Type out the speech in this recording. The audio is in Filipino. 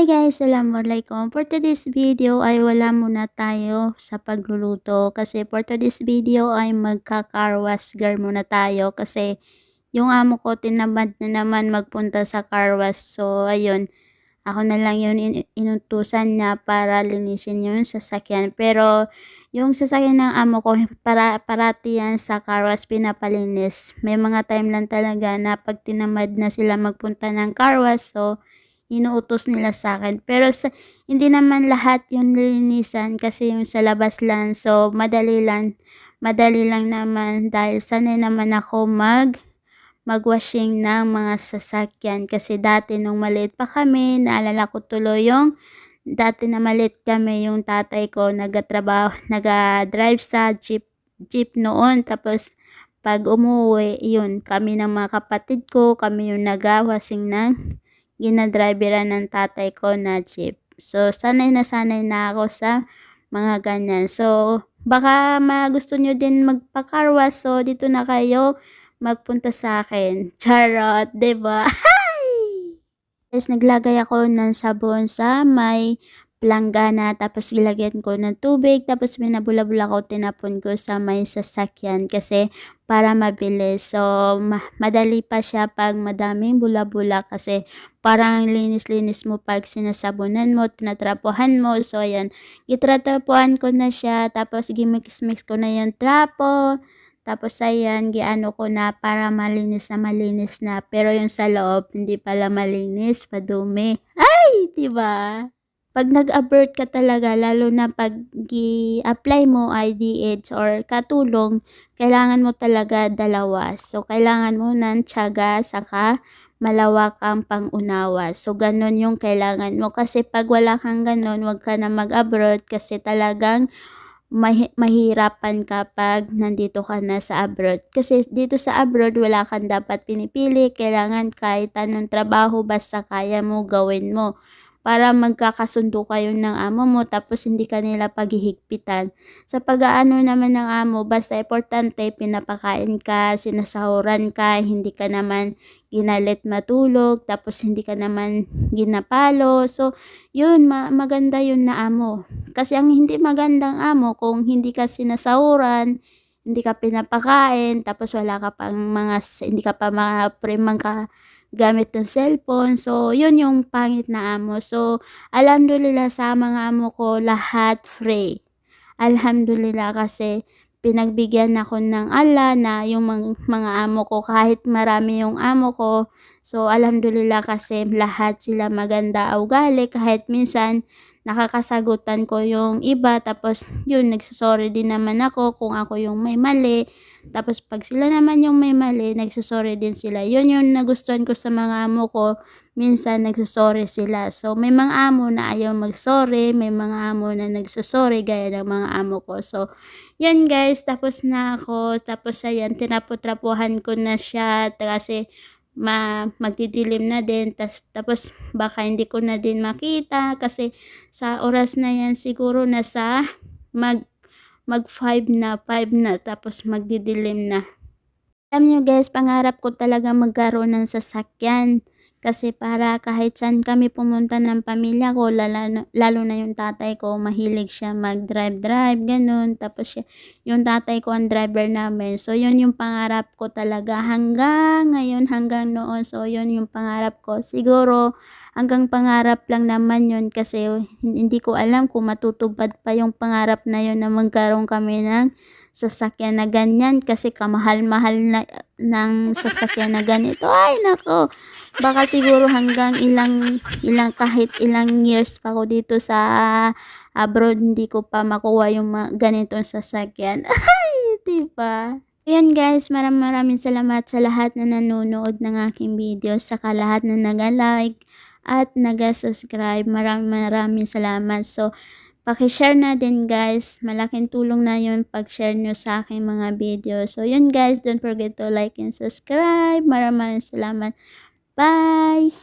Hi guys! Assalamualaikum. For today's video ay wala muna tayo sa pagluluto kasi for today's video ay magka-carwash girl muna tayo kasi yung amo ko tinamad na naman magpunta sa carwash. So ayun, ako na lang yun inutusan niya para linisin yung sasakyan. Pero yung sasakyan ng amo ko parati yan sa carwash pinapalinis. May mga time lang talaga na pag tinamad na sila magpunta ng carwash, so inuutos nila sa akin. Pero hindi naman lahat yung lilinisan kasi yung sa labas lang. So, madali lang naman dahil sanay naman ako magwashing ng mga sasakyan. Kasi dati nung maliit pa kami, naalala ko tuloy yung dati na maliit kami, yung tatay ko nag-drive sa jeep noon. Tapos, pag umuwi, yun, kami ng mga kapatid ko, kami yung nag-washing ng ginadriveran ng tatay ko na jeep. So, sanay na ako sa mga ganyan. So, baka magusto nyo din magpa-carwash. So, dito na kayo magpunta sa akin. Charot, diba? Guys, naglagay ako ng sabon sa may planggana, tapos ilagyan ko ng tubig, tapos binabula-bula ko, tinapon ko sa may sasakyan kasi para mabilis. So, madali pa siya pag madaming bula-bula kasi parang linis-linis mo pag sinasabunan mo, tinatrapuhan mo. So, ayan, itratrapuhan ko na siya, tapos gimix-mix ko na yung trapo. Tapos ayan, giano ko na para malinis na. Pero yung sa loob, hindi pala malinis, madumi. Ay, diba? Pag nag-abort ka talaga, lalo na pag i-apply mo IDH or katulong, kailangan mo talaga dalawa. So, kailangan mo ng tiyaga, saka malawak ang pangunawa. So, ganun yung kailangan mo. Kasi pag wala kang ganun, wag ka na mag-abroad kasi talagang mahirapan kapag nandito ka na sa abroad. Kasi dito sa abroad, wala kang dapat pinipili. Kailangan kahit anong trabaho, basta kaya mo, gawin mo. Para magkakasundo kayo ng amo mo, tapos hindi ka nila paghihigpitan. Sa pag-aano naman ng amo, basta importante, pinapakain ka, sinasahuran ka, hindi ka naman ginalit matulog, tapos hindi ka naman ginapalo. So, yun, maganda yun na amo. Kasi ang hindi magandang amo, kung hindi ka sinasahuran, hindi ka pinapakain, tapos wala ka pang hindi ka pa mga ka gamit ng cellphone. So, yun yung pangit na amo. So, alhamdulillah sa mga amo ko, lahat free. Alhamdulillah kasi pinagbigyan ako ng Allah na yung mga amo ko, kahit marami yung amo ko. So, alhamdulillah kasi lahat sila maganda ugali, kahit minsan nakakasagutan ko yung iba, tapos yun, nagsasorry din naman ako kung ako yung may mali. Tapos pag sila naman yung may mali, nagsasorry din sila. Yun yung nagustuhan ko sa mga amo ko, minsan nagsasorry sila. So, may mga amo na ayaw magsorry, may mga amo na nagsasorry gaya ng mga amo ko. So, yun guys, tapos na ako. Tapos ayan, tinapo-trapuhan ko na siya kasi magdidilim na din. Tapos baka hindi ko na din makita kasi sa oras na yan siguro nasa mag 5 na, tapos magdidilim na. Alam nyo guys, pangarap ko talaga magkaroon ng sasakyan. Kasi para kahit saan kami pumunta ng pamilya ko, lalo na yung tatay ko, mahilig siya mag-drive, ganun. Tapos yung tatay ko ang driver namin. So, yun yung pangarap ko talaga hanggang ngayon, hanggang noon. So, yun yung pangarap ko. Siguro, hanggang pangarap lang naman yun kasi hindi ko alam kung matutupad pa yung pangarap na yun na magkaroon kami ng sasakyan na ganyan kasi kamahal-mahal na ng sasakyan na ganito. Ay, nako. Baka siguro hanggang ilang kahit ilang years pa ako dito sa abroad, hindi ko pa makuha yung ganitong sasakyan. Ay, diba? Ayan guys, maraming salamat sa lahat na nanonood ng aking video, saka lahat na naga-like at naga-subscribe. Maraming salamat. So, paki-share na din guys. Malaking tulong na yun pag-share nyo sa aking mga video. So, yun guys, don't forget to like and subscribe. Maraming salamat. Bye!